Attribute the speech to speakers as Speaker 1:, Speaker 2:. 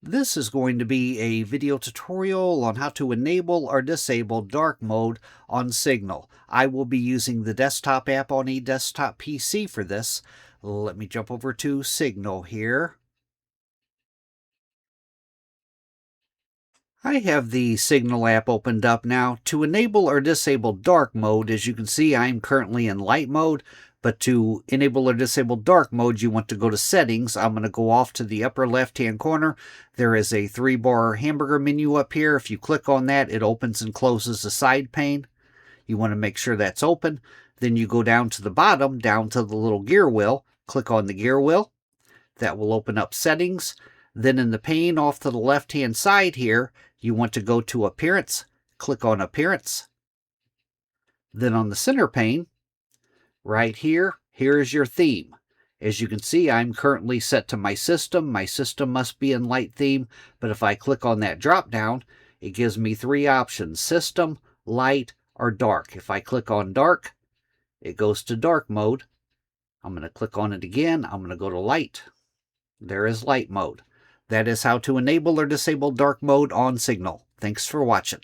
Speaker 1: This is going to be a video tutorial on how to enable or disable dark mode on Signal. I will be using the desktop app on a desktop PC for this. Let me jump over to Signal here. I have the Signal app opened up now. To enable or disable dark mode, as you can see, I'm currently in light mode. But to enable or disable dark mode, you want to go to Settings. I'm going to go off to the upper left-hand corner. There is a 3-bar hamburger menu up here. If you click on that, it opens and closes the side pane. You want to make sure that's open. Then you go down to the bottom, down to the little gear wheel. Click on the gear wheel. That will open up Settings. Then in the pane off to the left-hand side here, you want to go to Appearance. Click on Appearance. Then on the center pane, right here, here is your theme. As you can see, I'm currently set to my system. My system must be in light theme, but if I click on that drop down, it gives me 3 options: system, light, or dark. If I click on dark, it goes to dark mode. I'm going to click on it again. I'm going to go to light. There is light mode. That is how to enable or disable dark mode on Signal. Thanks for watching.